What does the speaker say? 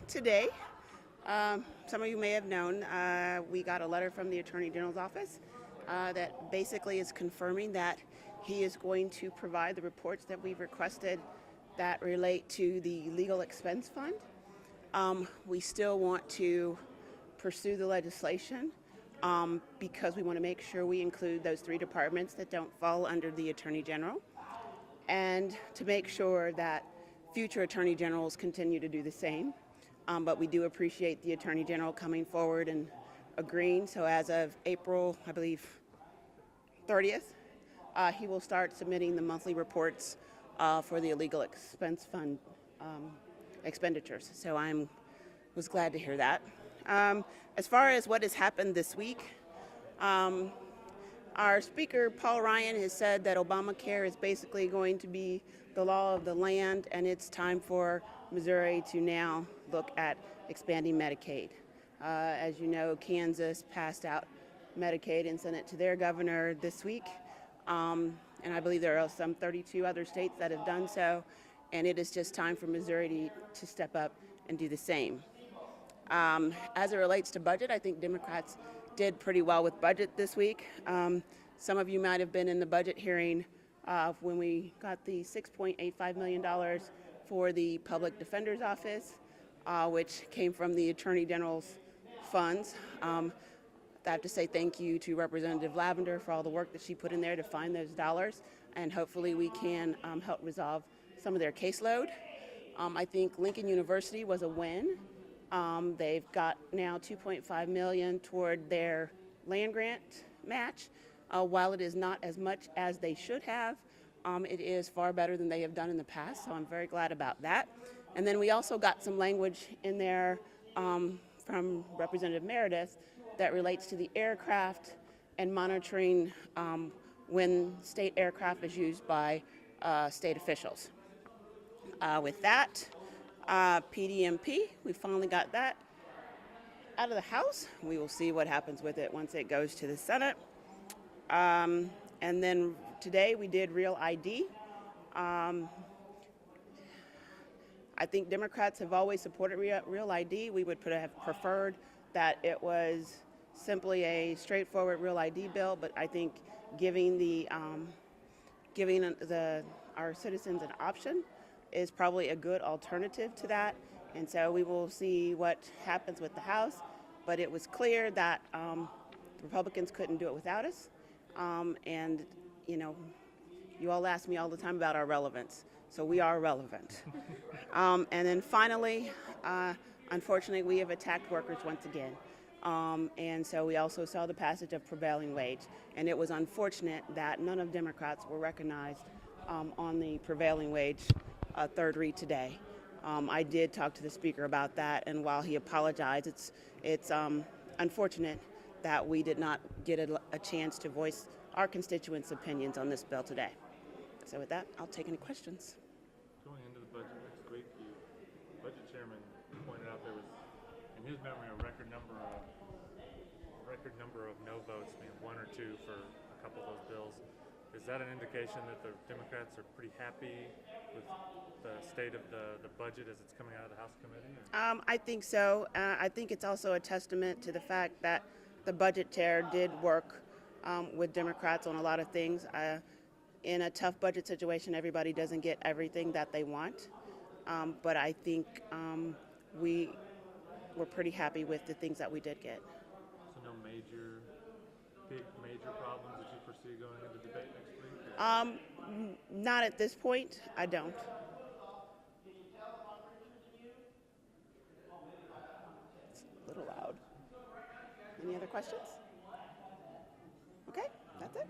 Today, some of you may have known, we got a letter from the Attorney General's office that basically is confirming that he is going to provide the reports that we've requested that relate to the legal expense fund. We still want to pursue the legislation because we want to make sure we include those three departments that don't fall under the Attorney General, and to make sure that future Attorney Generals continue to do the same. But we do appreciate the Attorney General coming forward and agreeing. So as of April, I believe, 30th, he will start submitting the monthly reports for the illegal expense fund expenditures. So I was glad to hear that. As far as what has happened this week, our Speaker, Paul Ryan, has said that Obamacare is basically going to be the law of the land, and it's time for Missouri to now look at expanding Medicaid. As you know, Kansas passed out Medicaid and sent it to their governor this week, and I believe there are some 32 other states that have done so, and it is just time for Missouri to step up and do the same. As it relates to budget, I think Democrats did pretty well with budget this week. Some of you might have been in the budget hearing when we got the $6.85 million for the Public Defender's Office, which came from the Attorney General's funds. I have to say thank you to Representative Lavender for all the work that she put in there to find those dollars, and hopefully we can help resolve some of their caseload. I think Lincoln University was a win. They've got now $2.5 million toward their land grant match. While it is not as much as they should have, it is far better than they have done in the past, so I'm very glad about that. And then we also got some language in there from Representative Meredith that relates to the aircraft and monitoring when state aircraft is used by state officials. With that, PDMP, we finally got that out of the House. We will see what happens with it once it goes to the Senate. And then today we did Real ID. I think Democrats have always supported Real ID. We would have preferred that it was simply a straightforward Real ID bill, but I think giving our citizens an option is probably a good alternative to that. And so we will see what happens with the House. But it was clear that the Republicans couldn't do it without us. And, you know, you all ask me all the time about our relevance. So we are relevant. And then finally, unfortunately, we have attacked workers once again. And so we also saw the passage of prevailing wage. And it was unfortunate that none of Democrats were recognized on the prevailing wage third read today. I did talk to the Speaker about that, and while he apologized, it's unfortunate that we did not get a chance to voice our constituents' opinions on this bill today. So with that, I'll take any questions. Going into the budget next week, the budget chairman pointed out there was, in his memory, a record number of no votes, I mean 1 or 2 for a couple of those bills. Is that an indication that the Democrats are pretty happy with the state of the budget as it's coming out of the House committee? I think so. I think it's also a testament to the fact that the budget chair did work with Democrats on a lot of things. In a tough budget situation, everybody doesn't get everything that they want. But I think we were pretty happy with the things that we did get. So no major problems that you foresee going into the debate next week? Not at this point. I don't. It's a little loud. Any other questions? Okay, that's it.